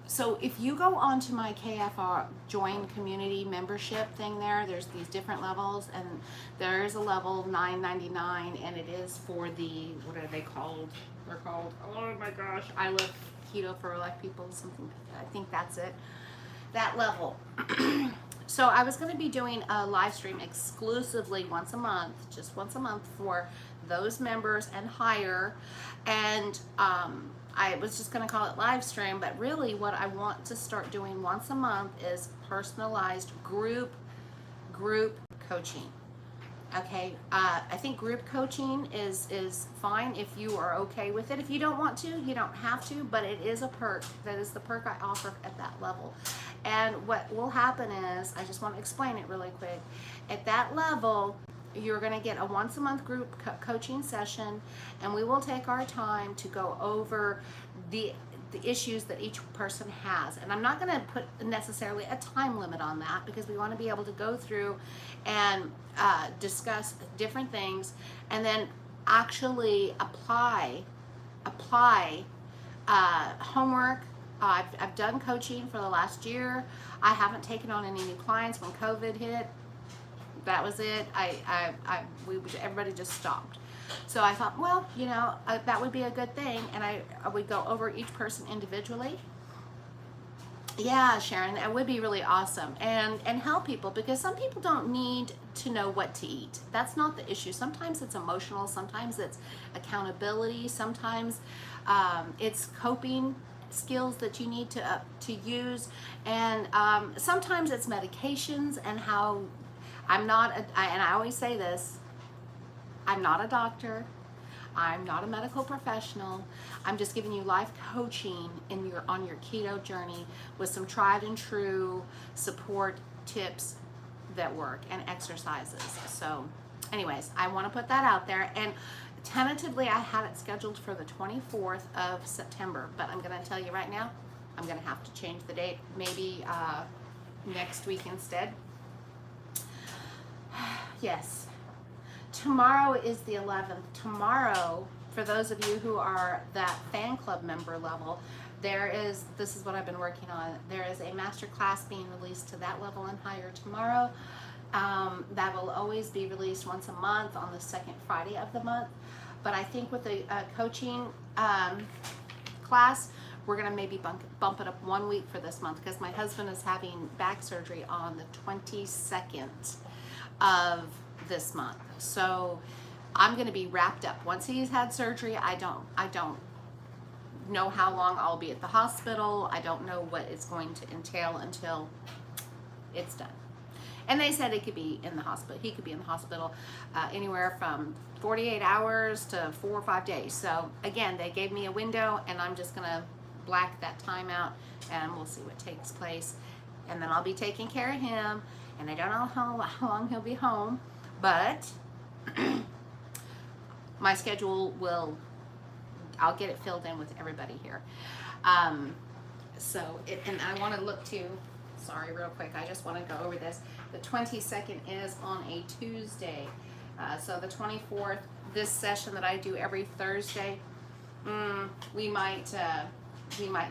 So if you go onto my KFR join community membership thing there's these different levels, and there is a level $9.99, and it is for the, what are they called? They're called, oh my gosh, I Love Keto for Elect People, something, I think that's it. That level. So I was going to be doing a live stream exclusively once a month, just once a month for those members and higher, and I was just going to call it live stream, but really what I want to start doing once a month is personalized group coaching. Okay, I think group coaching is fine if you are okay with it. If you don't want to, you don't have to, but it is a perk. That is the perk I offer at that level. And what will happen is, I just want to explain it really quick. At that level, you're going to get a once a month group coaching session, and we will take our time to go over the issues that each person has. And I'm not going to put necessarily a time limit on that, because we want to be able to go through and discuss different things, and then actually apply homework. I've done coaching for the last year. I haven't taken on any new clients. When COVID hit, that was it. Everybody just stopped. So I thought, well, that would be a good thing, and I would go over each person individually. Yeah, Sharon, that would be really awesome, and help people, because some people don't need to know what to eat. That's not the issue. Sometimes it's emotional, sometimes it's accountability, sometimes it's coping skills that you need to use, and sometimes it's medications, and how and I always say this, I'm not a doctor, I'm not a medical professional. I'm just giving you life coaching on your keto journey with some tried and true support tips that work, and exercises. So anyways, I want to put that out there, and tentatively I had it scheduled for the 24th of September, but I'm going to tell you right now, I'm going to have to change the date, maybe next week instead. Yes. Tomorrow is the 11th. Tomorrow, for those of you who are that fan club member level, this is what I've been working on. There is a master class being released to that level and higher tomorrow. That will always be released once a month on the second Friday of the month. But I think with the coaching class, we're going to maybe bump it up 1 week for this month, because my husband is having back surgery on the 22nd of this month. So I'm going to be wrapped up once he's had surgery. I don't know how long I'll be at the hospital. I don't know what it's going to entail until it's done. And they said it could be in the hospital. He could be in the hospital anywhere from 48 hours to 4 or 5 days. So again, they gave me a window, and I'm just gonna black that time out, and we'll see what takes place. And then I'll be taking care of him, and I don't know how long he'll be home, but my schedule will, I'll get it filled in with everybody here. And I want to look to, sorry, real quick, I just want to go over this. The 22nd is on a Tuesday. So the 24th, this session that I do every Thursday, we might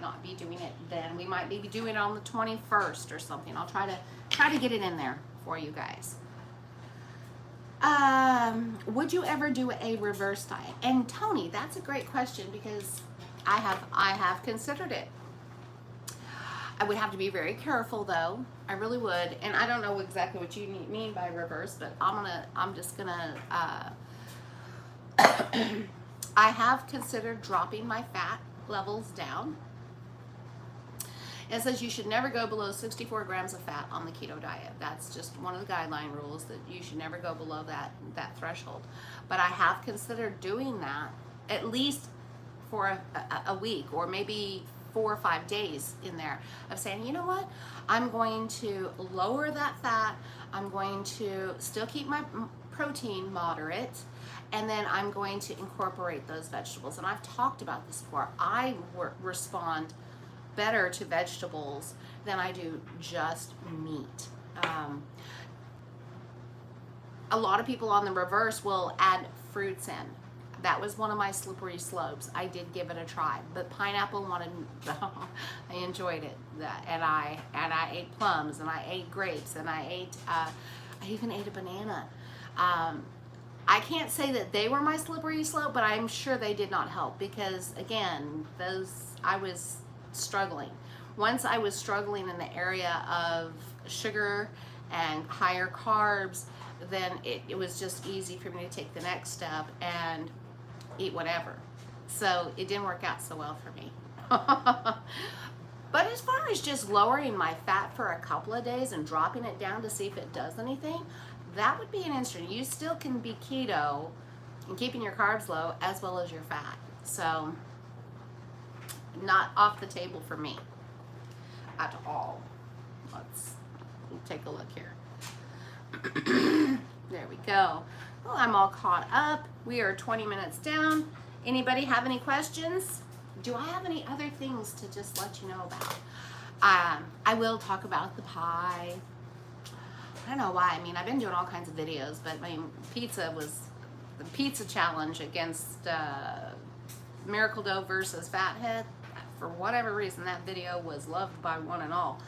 not be doing it then. We might be doing it on the 21st or something. I'll try to get it in there for you guys. Would you ever do a reverse diet? And Tony, that's a great question, because I have considered it. I would have to be very careful though. I really would. And I don't know exactly what you mean by reverse, but I'm just gonna I have considered dropping my fat levels down. It says you should never go below 64 grams of fat on the keto diet. That's just one of the guideline rules, that you should never go below that threshold. But I have considered doing that at least for a week, or maybe 4 or 5 days in there, of saying, you know what, I'm going to lower that fat, I'm going to still keep my protein moderate, and then I'm going to incorporate those vegetables. And I've talked about this before. I respond better to vegetables than I do just meat. A lot of people on the reverse will add fruits in. That was one of my slippery slopes. I did give it a try, but pineapple I enjoyed it. And I ate plums, and I ate grapes, and I even ate a banana. I can't say that they were my slippery slope, but I'm sure they did not help, because again, I was struggling. Once I was struggling in the area of sugar and higher carbs, then it was just easy for me to take the next step and eat whatever. So it didn't work out so well for me. But as far as just lowering my fat for a couple of days and dropping it down to see if it does anything, that would be an instrument. You still can be keto and keeping your carbs low as well as your fat. So not off the table for me at all. Let's take a look here. There we go. Well, I'm all caught up. We are 20 minutes down. Anybody have any questions? Do I have any other things to just let you know about? I will talk about the pie. I don't know why. I mean, I've been doing all kinds of videos, but my pizza was the pizza challenge against Miracle Dough versus Fathead. For whatever reason, that video was loved by one and all.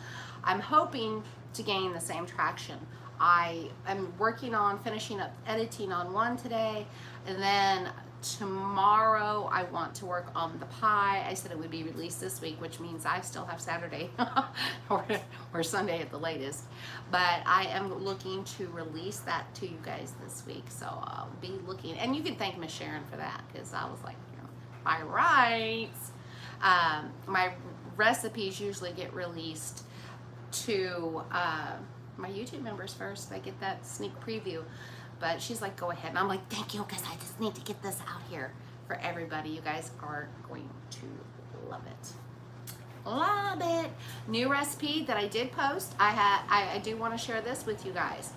I'm hoping to gain the same traction. I am working on finishing up editing on one today, and then tomorrow I want to work on the pie. I said it would be released this week, which means I still have Saturday or Sunday at the latest. But I am looking to release that to you guys this week, so I'll be looking. And you can thank Miss Sharon for that, because I was like, you know, by rights. My recipes usually get released to my YouTube members first. I get that sneak preview, but she's like, go ahead, and I'm like, thank you, because I just need to get this out here for everybody. You guys are going to love it. Love it. New recipe that I did post. I do want to share this with you guys.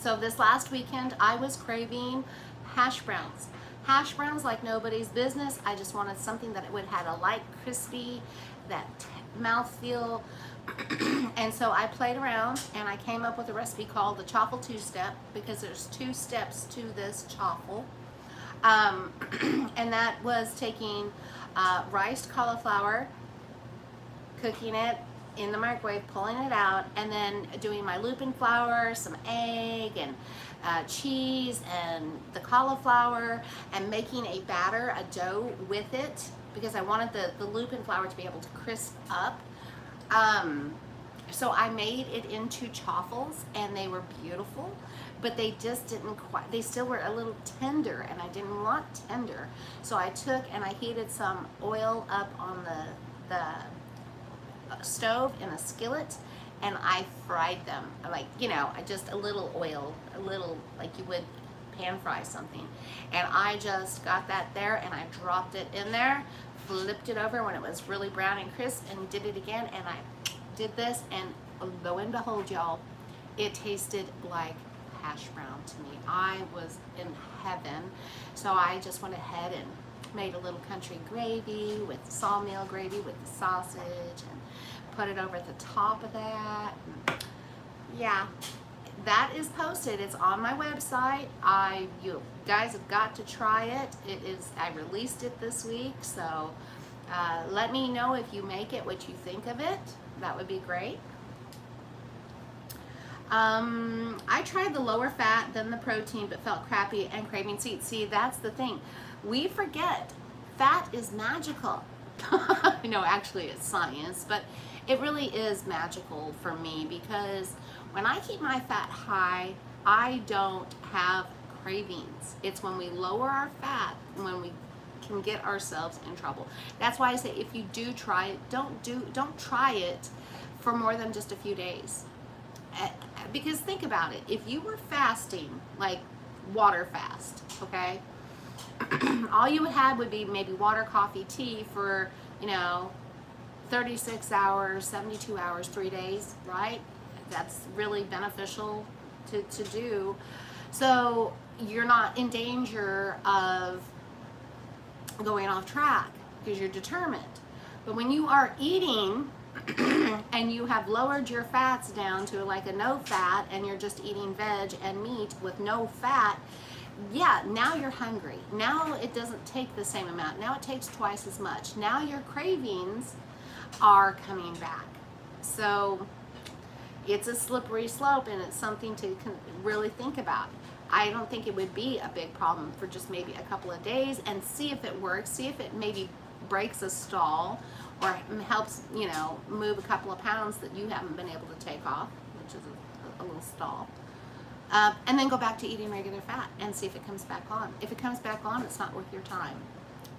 So this last weekend I was craving hash browns. Hash browns like nobody's business. I just wanted something that would have a light crispy, that mouthfeel. And so I played around and I came up with a recipe called the chaffle two-step, because there's 2 steps to this chaffle. And that was taking riced cauliflower, cooking it in the microwave, pulling it out, and then doing my lupin flour, some egg, and cheese, and the cauliflower, and making a batter, a dough with it, because I wanted the lupin flour to be able to crisp up. So I made it into chaffles, and they were beautiful, but they just didn't quite, they still were a little tender, and I didn't want tender. So I took and I heated some oil up on the stove in a skillet, and I fried them, like, just a little oil, a little, like you would pan fry something. And I just got that there, and I dropped it in there, flipped it over when it was really brown and crisp, and did it again, and I did this, and lo and behold, y'all, it tasted like hash brown to me. I was in heaven. So I just went ahead and made a little country gravy with sawmill gravy with the sausage, and put it over the top of that. Yeah, that is posted. It's on my website. You guys have got to try it. I released it this week, so let me know if you make it, what you think of it. That would be great. I tried the lower fat than the protein, but felt crappy and craving sweets. See, that's the thing. We forget fat is magical. Actually it's science, but it really is magical for me, because when I keep my fat high, I don't have cravings. It's when we lower our fat, when we can get ourselves in trouble. That's why I say, if you do try it, don't try it for more than just a few days. Because think about it, if you were fasting, like water fast, okay, all you would have would be maybe water, coffee, tea for 36 hours, 72 hours, 3 days, right? That's really beneficial to do. So you're not in danger of going off track because you're determined. But when you are eating and you have lowered your fats down to like a no fat, and you're just eating veg and meat with no fat, yeah, now you're hungry. Now it doesn't take the same amount. Now it takes twice as much. Now your cravings are coming back. So it's a slippery slope, and it's something to really think about. I don't think it would be a big problem for just maybe a couple of days, and see if it works, see if it maybe breaks a stall, or helps, move a couple of pounds that you haven't been able to take off, which is a little stall. And then go back to eating regular fat and see if it comes back on. If it comes back on, it's not worth your time.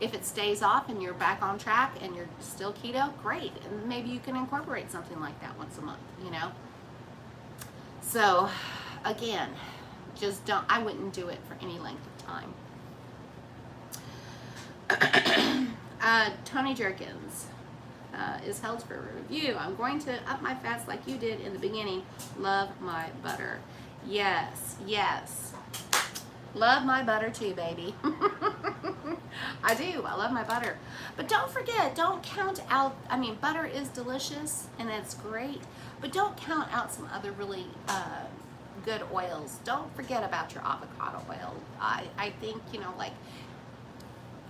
If it stays off and you're back on track and you're still keto, great. And maybe you can incorporate something like that once a month, So, again, I wouldn't do it for any length of time. Tony Jerkins is held for review. I'm going to up my fats like you did in the beginning. Love my butter. Yes. Love my butter too, baby. I do. I love my butter. But don't forget, don't count out, butter is delicious and it's great, but don't count out some other really good oils. Don't forget about your avocado oil. I think, like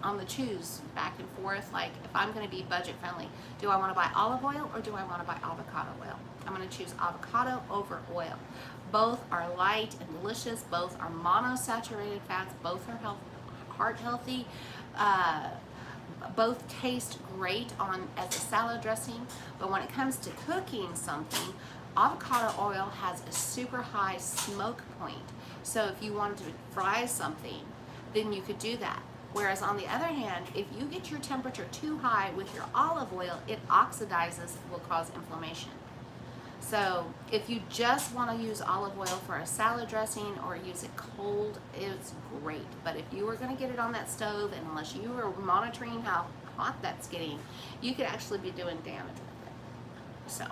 on the choose back and forth, like if I'm going to be budget friendly, do I want to buy olive oil or do I want to buy avocado oil? I'm going to choose avocado over oil. Both are light and delicious. Both are monosaturated fats. Both are heart healthy. Both taste great as a salad dressing. But when it comes to cooking something, avocado oil has a super high smoke point. So if you wanted to fry something, then you could do that. Whereas on the other hand, if you get your temperature too high with your olive oil, it oxidizes, will cause inflammation. So if you just want to use olive oil for a salad dressing or use it cold, it's great. But if you were going to get it on that stove, and unless you are monitoring how hot that's getting, you could actually be doing damage with it. So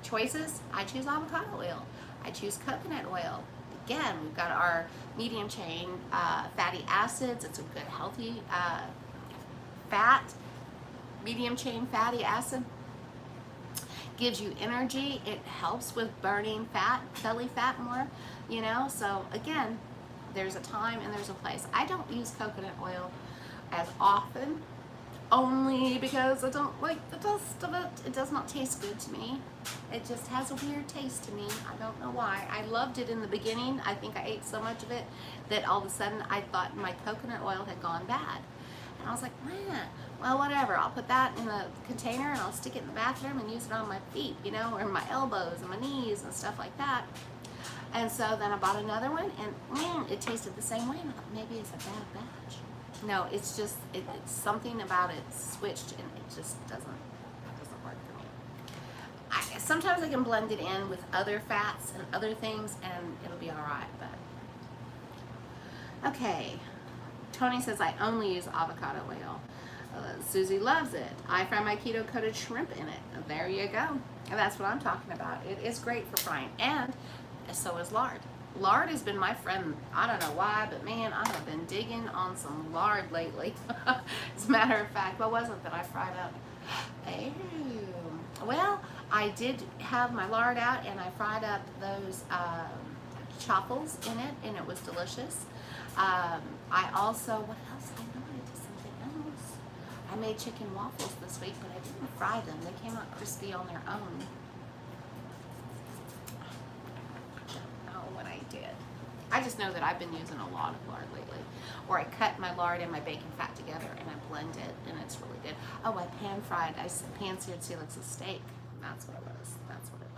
choices, I choose avocado oil. I choose coconut oil. Again, we've got our medium chain fatty acids. It's a good healthy fat. Medium chain fatty acid gives you energy. It helps with burning fat, belly fat more, So again, there's a time and there's a place. I don't use coconut oil as often, only because I don't like the taste of it. It does not taste good to me. It just has a weird taste to me. I don't know why. I loved it in the beginning. I think I ate so much of it that all of a sudden I thought my coconut oil had gone bad. And I was like, man, well, whatever. I'll put that in a container and I'll stick it in the bathroom and use it on my feet, or my elbows and my knees and stuff like that. And so then I bought another one, and man, it tasted the same way. And I thought, maybe it's a bad batch. No, it's just, it's something about it switched, and it just doesn't work for me. sometimes I can blend it in with other fats and other things, and it'll be all right. But okay, Tony says I only use avocado oil. Susie loves it. I fry my keto coated shrimp in it. There you go. And that's what I'm talking about. It is great for frying, and so is lard. Lard has been my friend. I don't know why, but man, I have been digging on some lard lately. As a matter of fact, what was it that I fried up? Oh, well, I did have my lard out, and I fried up those chopples in it, and it was delicious. I also, what else? I know I did something else. I made chicken waffles this week, but I didn't fry them. They came out crispy on their own. I just know that I've been using a lot of lard lately. Or I cut my lard and my bacon fat together and I blend it, and it's really good. Oh, I pan fried. I pan-seared Celix's steak. That's what it was. That's what it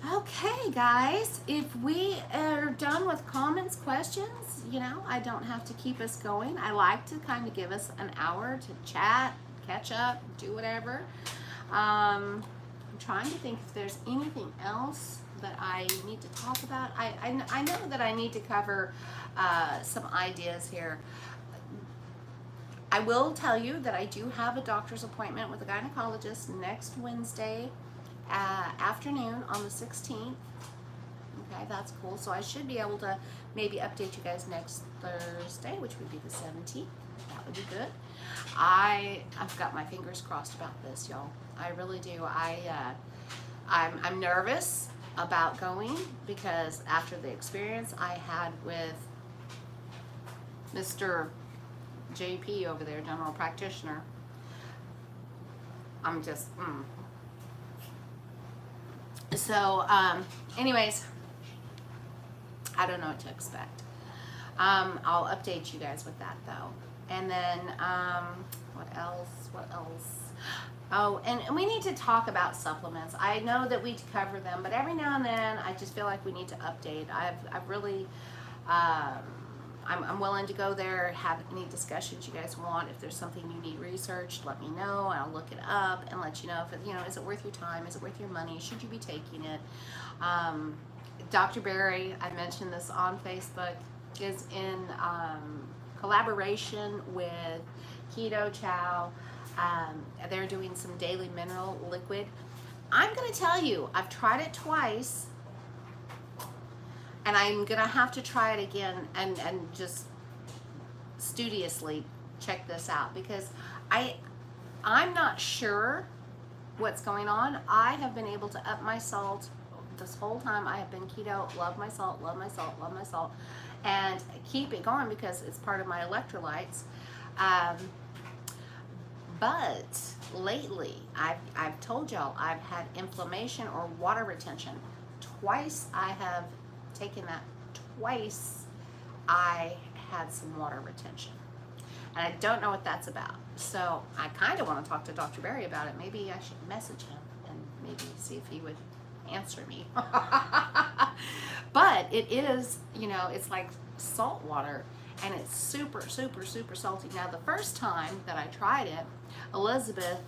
was. Okay, guys. If we are done with comments, questions, you know, I don't have to keep us going. I like to kind of give us an hour to chat, catch up, do whatever. I'm trying to think if there's anything else that I need to talk about. I know that I need to cover some ideas here. I will tell you that I do have a doctor's appointment with a gynecologist next Wednesday afternoon on the 16th. Okay, that's cool. So I should be able to maybe update you guys next Thursday, which would be the 17th. That would be good. I've got my fingers crossed about this, y'all. I really do. I'm nervous about going because after the experience I had with Mr. JP over there, general practitioner, I'm just, So, anyways, I don't know what to expect. I'll update you guys with that though. And then, what else? Oh, and we need to talk about supplements. I know that we cover them, but every now and then I just feel like we need to update. I've really, I'm willing to go there, have any discussions you guys want. If there's something you need researched, let me know. I'll look it up and let you know if it, is it worth your time? Is it worth your money? Should you be taking it? Dr. Barry, I mentioned this on Facebook, is in collaboration with Keto, Chow. They're doing some daily mineral liquid. I'm going to tell you, I've tried it twice, and I'm going to have to try it again and just studiously check this out because I'm not sure what's going on. I have been able to up my salt this whole time. I have been keto, love my salt, love my salt, love my salt, and keep it going because it's part of my electrolytes. But lately, I've told y'all I've had inflammation or water retention. Twice I have taken that. Twice I had some water retention. And I don't know what that's about. So I kind of want to talk to Dr. Barry about it. Maybe I should message him and maybe see if he would answer me. But it is, it's like salt water. And it's super, super, super salty. Now, the first time that I tried it, Elizabeth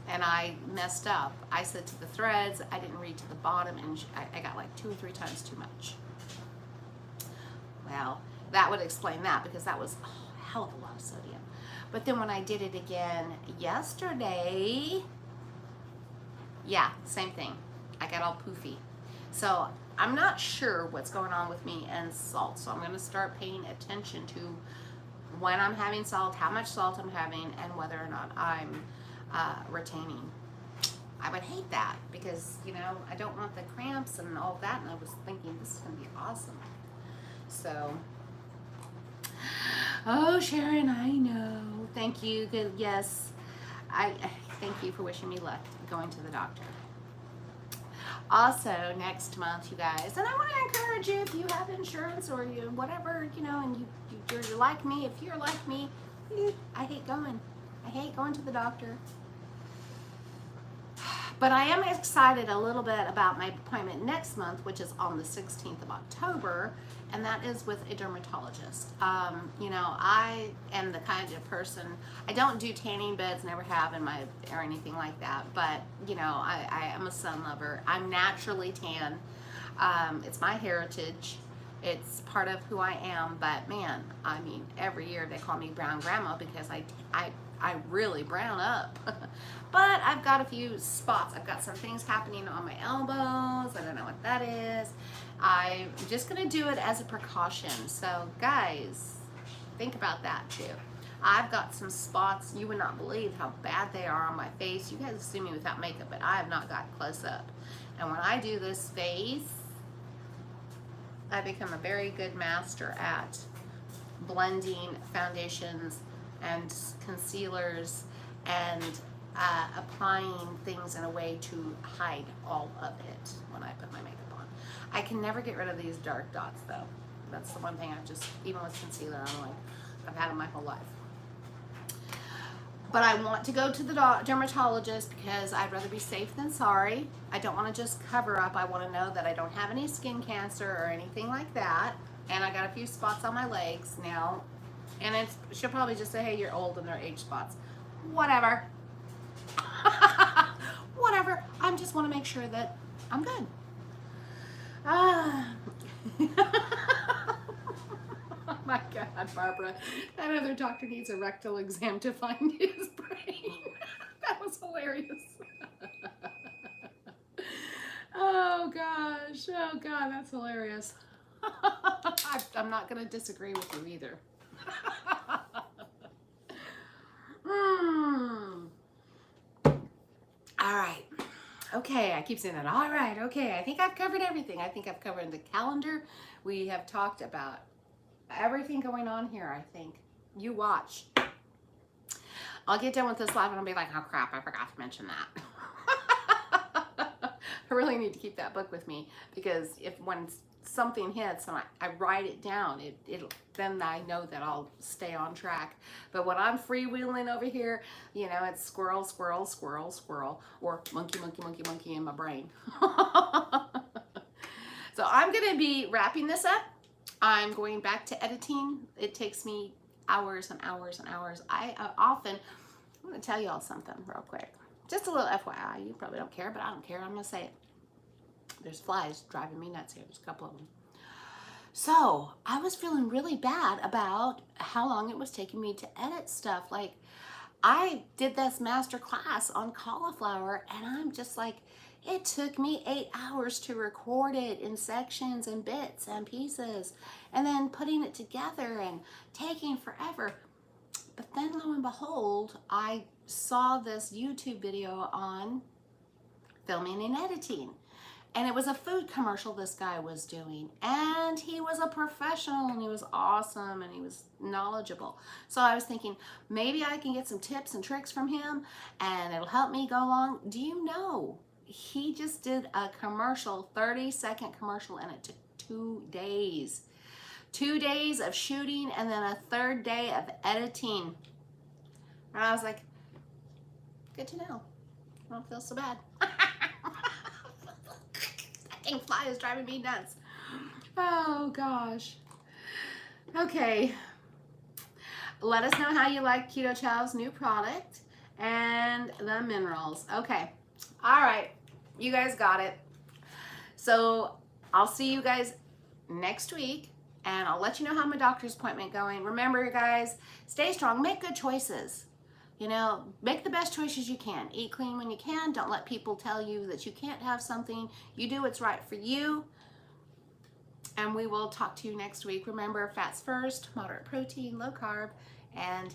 and I messed up. I said to the threads, I didn't read to the bottom, and I got like 2 or 3 times too much. Well, that would explain that because that was a hell of a lot of sodium. But then when I did it again yesterday, yeah, same thing. I got all poofy. So I'm not sure what's going on with me and salt, so I'm going to start paying attention to when I'm having salt, how much salt I'm having, and whether or not I'm retaining. I would hate that because, I don't want the cramps and all that, and I was thinking this is going to be awesome. So, oh, Sharon, I know. Thank you. Good. Yes, I thank you for wishing me luck going to the doctor. Also, next month, you guys, and I want to encourage you, if you have insurance or you whatever, and you're like me, if you're like me, I hate going to the doctor. But I am excited a little bit about my appointment next month, which is on the 16th of October, and that is with a dermatologist. You know, I am the kind of person, I don't do tanning beds, never have in my, or anything like that, but, you know, I am a sun lover. I'm naturally tan. It's my heritage. It's part of who I am, but man, I mean, every year they call me brown grandma because I really brown up. But I've got a few spots. I've got some things happening on my elbows. I don't know what that is. I'm just gonna do it as a precaution. So guys, think about that too. I've got some spots. You would not believe how bad they are on my face. You guys see me without makeup, but I have not got close up. And when I do this face, I become a very good master at blending foundations and concealers and applying things in a way to hide all of it when I put my makeup on. I can never get rid of these dark dots though. That's the one thing I've just, even with concealer, I'm like, I've had them my whole life. But I want to go to the dermatologist because I'd rather be safe than sorry. I don't want to just cover up. I want to know that I don't have any skin cancer or anything like that. And I got a few spots on my legs now. And she'll probably just say, hey, you're old and they're age spots. Whatever. Whatever. I just want to make sure that I'm good. Oh my God, Barbara. That other doctor needs a rectal exam to find his brain. That was hilarious. Oh gosh. Oh God, that's hilarious. I'm not going to disagree with you either. All right. Okay, I keep saying that. All right, okay. I think I've covered everything. I think I've covered the calendar. We have talked about everything going on here, I think. You watch. I'll get done with this live and I'll be like, oh crap, I forgot to mention that. I really need to keep that book with me because when something hits and I write it down, then I know that I'll stay on track. But when I'm freewheeling over here, you know, it's squirrel, squirrel, squirrel, squirrel, or monkey, monkey, monkey, monkey in my brain. So I'm going to be wrapping this up. I'm going back to editing. It takes me hours and hours and hours. I'm going to tell you all something real quick. Just a little FYI. You probably don't care, but I don't care. I'm going to say it. There's flies driving me nuts here. There's a couple of them. So I was feeling really bad about how long it was taking me to edit stuff. Like, I did this master class on cauliflower and I'm just like, it took me 8 hours to record it in sections and bits and pieces and then putting it together and taking forever. But then lo and behold, I saw this YouTube video on filming and editing. And it was a food commercial this guy was doing. And he was a professional and he was awesome and he was knowledgeable. So I was thinking, maybe I can get some tips and tricks from him and it'll help me go along. Do you know, he just did a commercial, 30-second commercial, and it took 2 days. 2 days of shooting and then a third day of editing. And I was like, good to know. I don't feel so bad. Fly is driving me nuts. Oh gosh. Okay. Let us know how you like Keto Chow's new product and the minerals. Okay. All right. You guys got it. So I'll see you guys next week and I'll let you know how my doctor's appointment going. Remember, guys, stay strong. Make good choices. You know, make the best choices you can. Eat clean when you can. Don't let people tell you that you can't have something. You do what's right for you. And we will talk to you next week. Remember, fats first, moderate protein, low carb, and